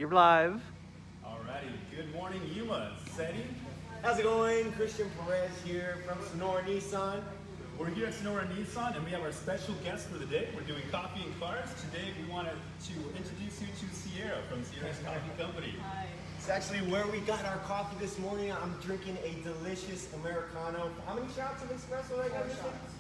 You're live. Alrighty, good morning Yuma. This is Eddie. How's it going? Cristian Perez here from Sonora Nissan. We're here at Sonora Nissan and we have our special guest for the day. We're doing coffee and cars. Today we wanted to introduce you to Sierra from Sierra's Coffee Company. Hi. It's actually where we got our coffee this morning. I'm drinking a delicious Americano. How many shots of espresso right now?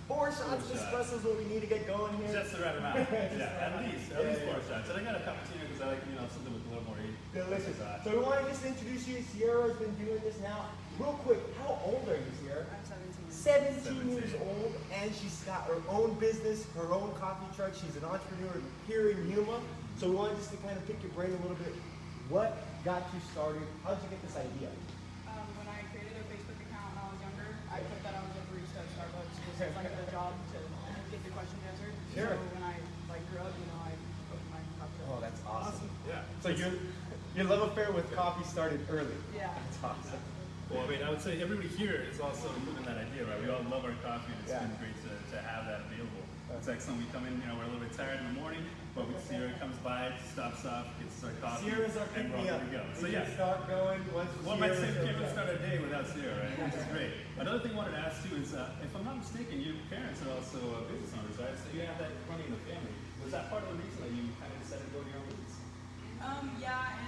4 shots of espresso is what we need to get going here. Just the right amount. Yeah, at least 4 shots. And I got a cappuccino because I like, something with a little more heat. Delicious. So we want to just introduce you. Sierra's been doing this now. Real quick, how old are you, Sierra? I'm 17 years old, and she's got her own business, her own coffee truck. She's an entrepreneur here in Yuma. So we wanted just to kind of pick your brain a little bit. What got you started? How did you get this idea? When I created a Facebook account when I was younger, I put that I was a barista at Starbucks just as like a job to get the questions answered. Sure. So when I grew up, I opened my coffee shop. Oh, that's awesome. Yeah. So your love affair with coffee started early. Yeah. That's awesome. Well, I would say everybody here is also including that idea, right? We all love our coffee. It's been great to have that available. It's like when we come in, we're a little bit tired in the morning, but Sierra comes by, stops off, gets our coffee, Sierra's our and we're all good to go. So yeah, start going. one might say we can't really start our day without Sierra, right? Which is great. Another thing I wanted to ask you is, if I'm not mistaken, your parents are also business owners, right? So you have that running in the family. Was that part of the reason that you kind of decided to go to your own business? Yeah,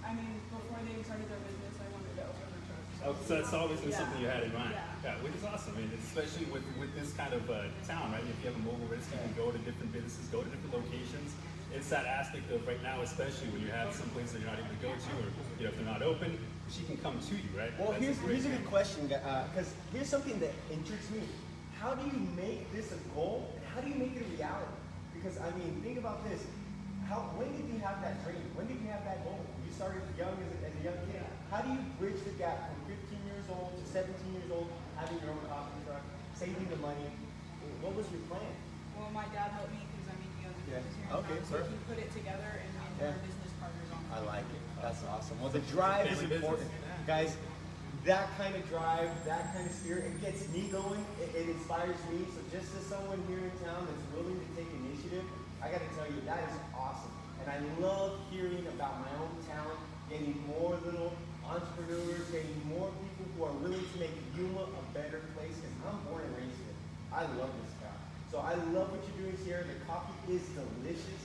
and before they started their business, I wanted to open a truck. So that's always been something you had in mind. Yeah. Which is awesome. Especially with this kind of town, right? If you have a mobile risk, you can go to different businesses, go to different locations. It's that aspect of right now, especially when you have some places that you're not able to go to, or if they're not open, she can come to you, right? Well, here's a good question, because here's something that intrigues me. How do you make this a goal, and how do you make it a reality? Because think about this. When did you have that dream? When did you have that goal? You started young as a young kid. How do you bridge the gap from 15 years old to 17 years old, having your own coffee truck, saving the money? What was your plan? Well, my dad helped me because he owns a business here in Okay, town, so he put it together and we were business partners on it. I like it. That's awesome. Well, the drive is important. Guys, that kind of drive, that kind of spirit, it gets me going. It inspires me. So just as someone here in town that's willing to take initiative, I got to tell you, that is awesome. And I love hearing about my own town, getting more little entrepreneurs, getting more people who are willing to make Yuma a better place, because I'm born and raised here. I love this town. So I love what you're doing, Sierra. The coffee is delicious.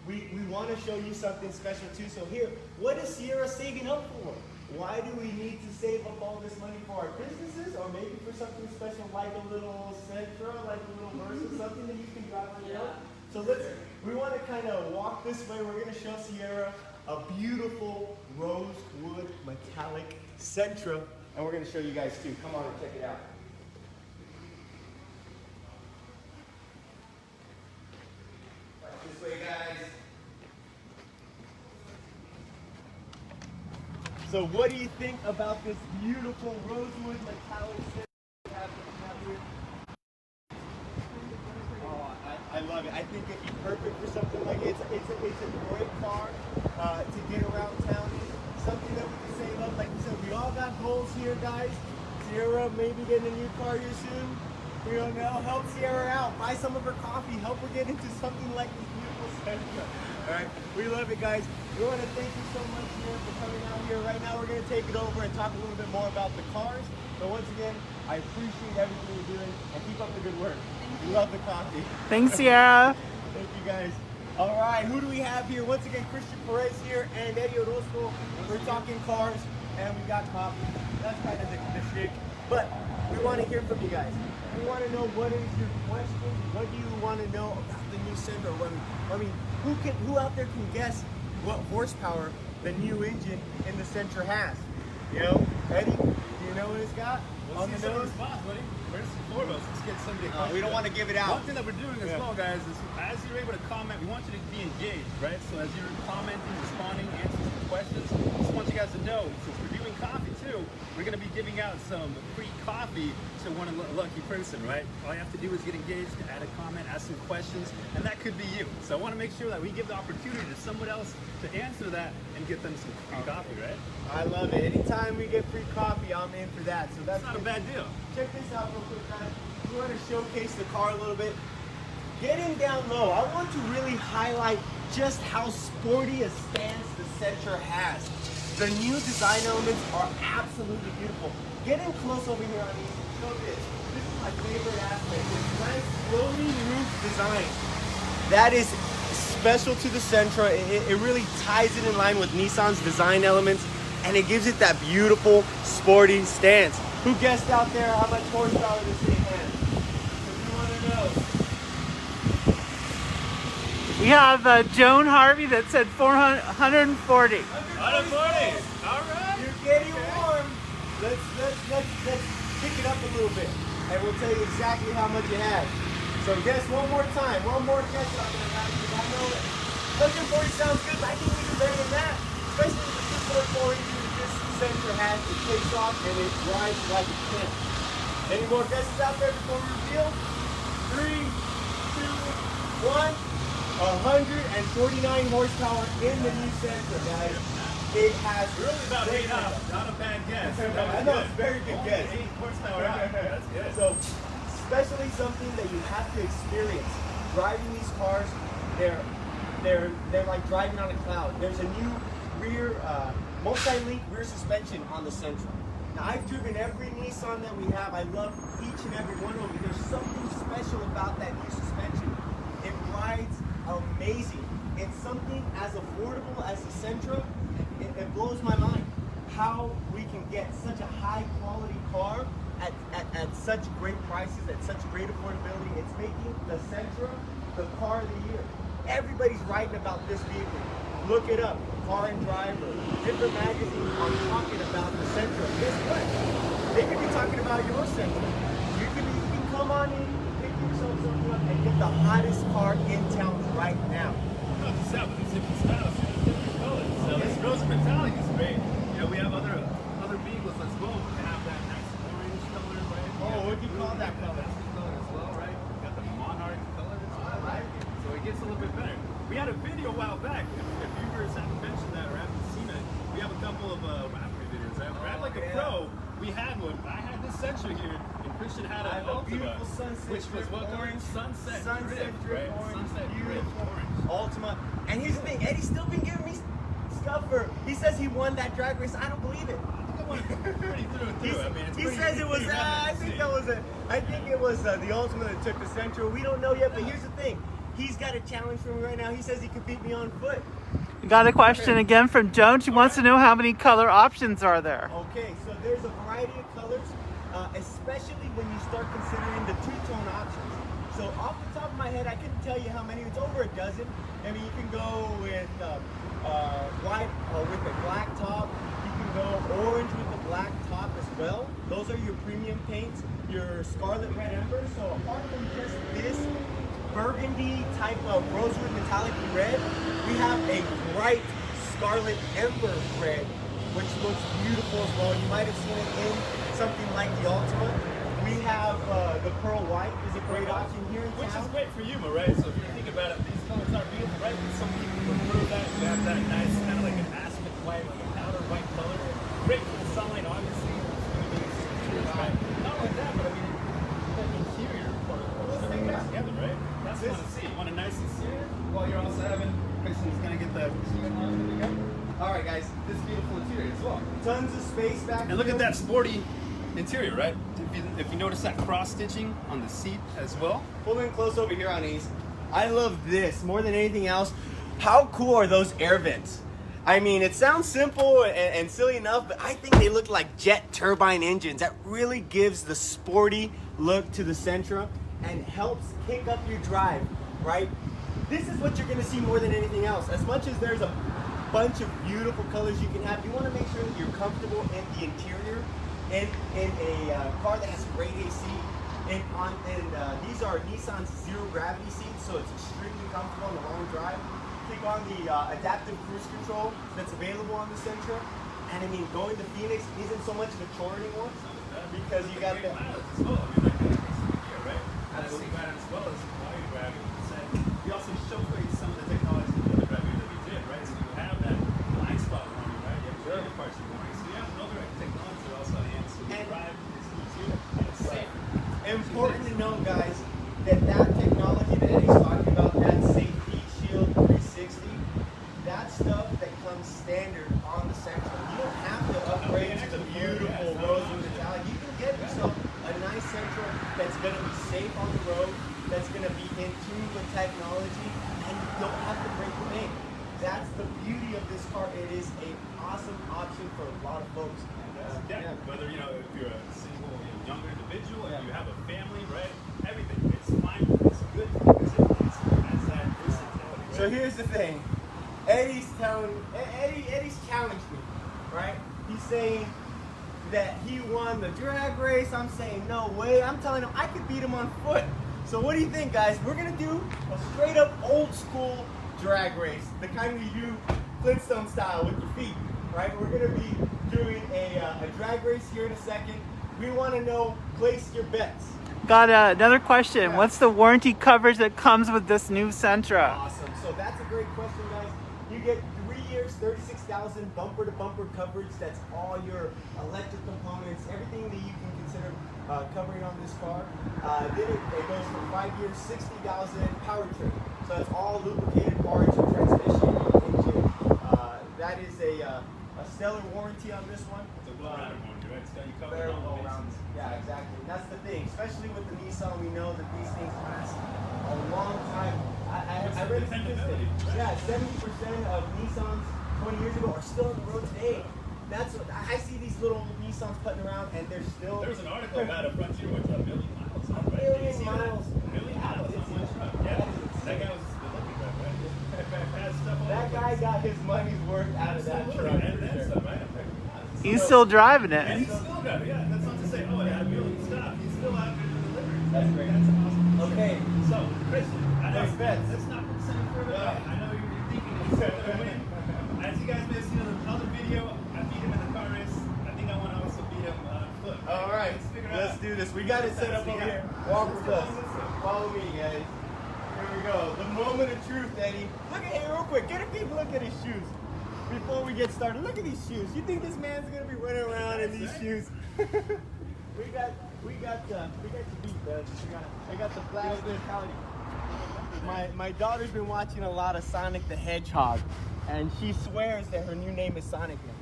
we want to show you something special too. So here, what is Sierra saving up for? Why do we need to save up all this money for our businesses, or maybe for something special like a little Sentra, like a little Versa, something that you can drive on your own? So we want to kind of walk this way. We're going to show Sierra a beautiful rosewood metallic Sentra, and we're going to show you guys too. Come on and check it out. This way, guys. So what do you think about this beautiful rosewood metallic Sentra we have here? Oh, I love it. I think it'd be perfect for something like it. It's a great car to get around town in. Something that we can save up. Like we said, we all got goals here, guys. Sierra maybe getting a new car here soon. We don't know. Help Sierra out. Buy some of her coffee. Help her get into something like this beautiful Sentra. All right. We love it, guys. We want to thank you so much, Sierra, for coming out here. Right now, we're going to take it over and talk a little bit more about the cars. But once again, I appreciate everything you're doing, and keep up the good work. We love the coffee. Thanks, Sierra. Thank you, guys. All right, who do we have here? Once again, Cristian Perez here and Eddie Orozco. We're talking cars, and we got coffee. That's kind of the shtick. But we want to hear from you guys. We want to know, what is your question? What do you want to know about the new Sentra? Who out there can guess what horsepower the new engine in the Sentra has? Eddie, do you know what it's got? On the nose? Buddy. First and foremost, let's get somebody. We don't want to give it out. One thing that we're doing as well, guys, is as you're able to comment, we want you to be engaged, right? So as you're commenting, responding, answering some questions, we just want you guys to know, since we're doing coffee too, we're going to be giving out some free coffee to one lucky person, right? All you have to do is get engaged, add a comment, ask some questions, and that could be you. So I want to make sure that we give the opportunity to someone else to answer that and get them some free coffee, right? I love it. Anytime we get free coffee, I'm in for that. So that's not a bad deal. Check this out real quick, guys. We want to showcase the car a little bit. Getting down low, I want to really highlight just how sporty a stance the Sentra has. The new design elements are absolutely beautiful. Get in close over here on these and show this. This is my favorite aspect. This nice floating roof design. That is special to the Sentra. It really ties it in line with Nissan's design elements, and it gives it that beautiful, sporty stance. Who guessed out there how much horsepower this thing has? If you want to know. We have Joan Harvey that said 440. 140. All right. You're getting warm. Let's pick it up a little bit, and we'll tell you exactly how much it has. So guess one more time. One more guess out there, guys, because I know that 140 sounds good, but I think we can better than that. Especially with the 2.4 engine that this Sentra has. It takes off and it drives like a champ. Any more guesses out there before we reveal? 3, 2, 1. 149 horsepower in the new Sentra, guys. It has Really about 8 out. Not a bad guess. That was I know, good. it's a very good guess. 8 horsepower out. That's good. So, especially something that you have to experience. Driving these cars, they're like driving on a cloud. There's a new rear, multi-link rear suspension on the Sentra. Now, I've driven every Nissan that we have. I love each and every one of them. There's something special about that new suspension. It rides amazing. It's something as affordable as the Sentra. It blows my mind how we can get such a high quality car at such great prices, at such great affordability. It's making the Sentra the car of the year. Everybody's writing about this vehicle. Look it up. Car and Driver, different magazines are talking about the Sentra. Guess what? They could be talking about your Sentra. You can come on in, pick yourself something up, and get the hottest car in town right now. Not just that, but it's different styles, different colors. So this rose metallic is great. You know, we have other vehicles as well. We have that nice orange color, right? Oh, what do you call that color? That's the color as well, right? We got the monarch color as well, right? So it gets a little bit better. We had a video a while back. If viewers haven't mentioned that or haven't seen it, we have a couple of Raptor videos. Right? Rap Like a Pro, we had one. I had this Sentra here, and Christian had I an have a Ultima, beautiful sunset which was strip what color? orange. Sunset Sunset drip, drip right? orange, Sunset drip beautiful. orange. Ultima. And here's the thing, Eddie's still been giving me stuff for, he says he won that drag race. I don't believe it. Pretty through and through. I mean, it's He pretty says it was, easy to I see. think it was the Ultima that took the Sentra. We don't know yet, but here's the thing. He's got a challenge for me right now. He says he could beat me on foot. We got a question again from Joan. She wants to know how many color options are there. Okay, so there's a variety of colors, especially when you start considering the two-tone options. So off the top of my head, I couldn't tell you how many. It's over a dozen. I mean, you can go with white with a black top. You can go orange with a black top as well. Those are your premium paints. Your scarlet red ember. So apart from just this burgundy type of rosewood metallic red, we have a bright scarlet ember red, which looks beautiful as well. You might have seen it in something like the Ultima. We have the pearl white is a great option here in Which is town. great for Yuma, right? So if you think about it, these colors are beautiful, right? But some people prefer that. You have that nice kind of like an aspen white, like a powder white color. Great for the sunlight, obviously. It's going to be exterior, right? Not only that, but I mean, the interior part of everything goes together, right? That's what I want to see. You want a nice interior while you're also having Christian's going to get the together. All right, guys, this beautiful interior as well. Tons of space back And look here. at that sporty interior, right? If you notice that cross stitching on the seat as well. Pull in close over here on these. I love this more than anything else. How cool are those air vents? I mean, it sounds simple and silly enough, but I think they look like jet turbine engines. That really gives the sporty look to the Sentra and helps kick up your drive, right? This is what you're gonna see more than anything else. As much as there's a bunch of beautiful colors you can have, you wanna make sure that you're comfortable in the interior in a car that has great AC. These are Nissan's zero gravity seats, so it's extremely comfortable on the long drive. Click on the adaptive cruise control that's available on the Sentra. And I mean, going to Phoenix isn't so much of a chore anymore because you got the... Absolutely. As well as wire gravity. We also showcase some of the technology in the gravity that we did, right? So you have that blind spot warning, right? You have the other parts of warning. So you have other technology also on the end. So you drive is easier and it's safer. Important to know, guys, that technology that Eddie's talking about, that safety shield 360, comes standard on the Sentra. You don't have to upgrade to the beautiful rosewood metallic. You can get yourself a nice Sentra that's going to be safe on the road, that's going to be in tune with technology, and you don't have to break the bank. That's the beauty of this car. It is an awesome option for a lot of folks. Whether if you're a single, younger individual, if you have a family, right? Everything. It's fine. It's good because it has that versatility. Right? So here's the thing. Eddie's challenged me, right? He's saying that he won the drag race. I'm saying no way. I'm telling him I could beat him on foot. So what do you think, guys? We're gonna do a straight up old school drag race, the kind we do Flintstone style with your feet, right? We're gonna be doing a drag race here in a second. We want to know, place your bets. Got another question. Yeah. What's the warranty coverage that comes with this new Sentra? Awesome. So that's a great question, guys. You get 3 years, 36,000 bumper to bumper coverage. That's all your electric components, everything that you can consider covering on this car. Then it goes for 5 years, 60,000 powertrain. So that's all lubricated parts, your transmission, your engine. That is a stellar warranty on this one. It's a well-rounded warranty, right? It's got you covered Very on all well rounded. bases. Yeah, exactly. And that's the thing, especially with the Nissan, we know that these things last a long time. I read a statistic. Yeah, 70% of Nissans 20 years ago are still on the road today. That's what I see these little Nissans putting around, and they're still. There was an article about a Frontier with 1 million miles on it, right? A Did you million see that? miles. 1 million miles on one truck. Yeah, that guy was the lucky guy, right? Had stuff all That over guy the got his money's worth out of that Absolutely, truck. and for then sure. some, right? He's still driving And it. he's still got it, yeah. That's not to say, oh, it had a million stop. He's still out there delivering. That's great. That's awesome. Okay. So, Christian, I know, Next bets. let's not put any further away. I know you're thinking he's going to win. As you guys may have seen in the other video, I beat him in the car race. I think I want to also beat him on foot. All right, Let's figure it let's out. do this. We got it set up over here. Walk with us. Follow me, guys. Here we go. The moment of truth, Eddie. Look at here real quick. Get a big look at his shoes. Before we get started, look at these shoes. You think this man's gonna be running around in these shoes? we got to beat, man. I got the flash mentality. My daughter's been watching a lot of Sonic the Hedgehog, and she swears that her new name is Sonic now.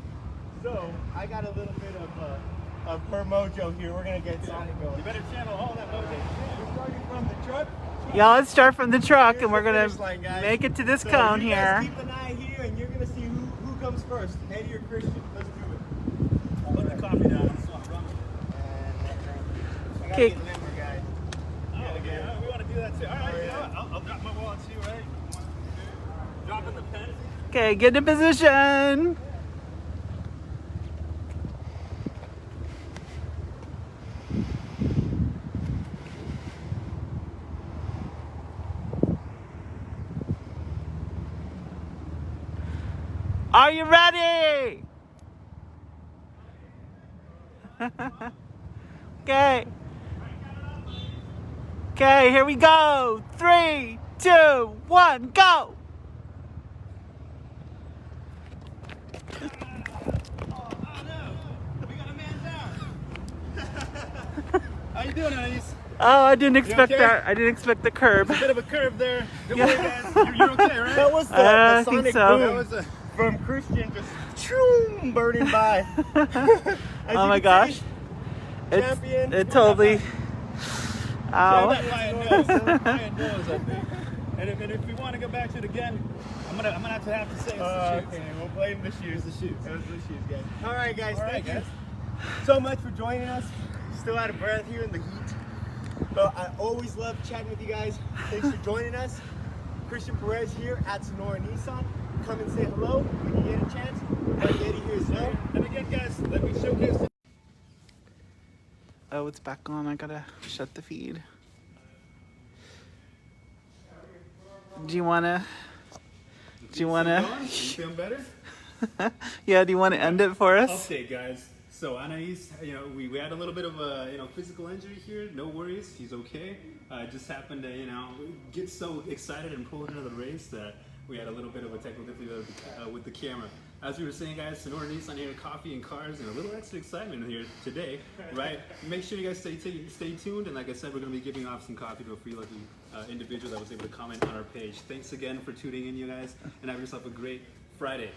So I got a little bit of her mojo here. We're gonna get Sonic going. You better channel all that mojo. We're starting from the truck. Yeah, let's start from the truck, and we're Here's the gonna finish line, guys. make it to this So cone you guys here. keep an eye here, and you're gonna see who comes first, Eddie or Christian. Let's do it. Put the coffee down. I just want to run. I gotta Okay. get limber, guys. Oh, okay. We want to do that too. All right, you know what? I'll drop my wallet too, right? Dropping the pen. Okay, get in position. Are you ready? Okay. Okay, here we go. 3, 2, 1, go. How you doing, Anais? Oh, I didn't expect okay? that. I didn't expect the curb. Bit of a curve there. Don't Yeah. worry, guys. You're okay, right? That was the I think Sonic so. boom That was a from Christian, just choom, burning by. Oh my gosh. Champion. It totally. Ow. that lion nose. Lion nose, I think. And if we want to go back to it again, I'm gonna have to say it's the shoes. Okay, we'll blame the shoes. The shoes. It was the shoes, guys. All right, guys. All right, Thank you guys. so much for joining us. Still out of breath here in the heat. But I always love chatting with you guys. Thanks for joining us. Christian Perez here at Sonora Nissan. Come and say hello when you get a chance. Like Eddie here is there. And again, guys, let me showcase. Oh, it's back on. I gotta shut the feed. Do you wanna? You feeling better? Yeah. Do you want to end it for us? Update, guys. So Anais, we had a little bit of a physical injury here. No worries, he's okay. Just happened to get so excited and pulled into the race that we had a little bit of a technical difficulty with the camera. As we were saying, guys, Sonora Nissan here, coffee and cars, and a little extra excitement here today, right? Make sure you guys stay tuned, and like I said, we're going to be giving off some coffee to a free lucky individual that was able to comment on our page. Thanks again for tuning in, you guys, and have yourself a great Friday.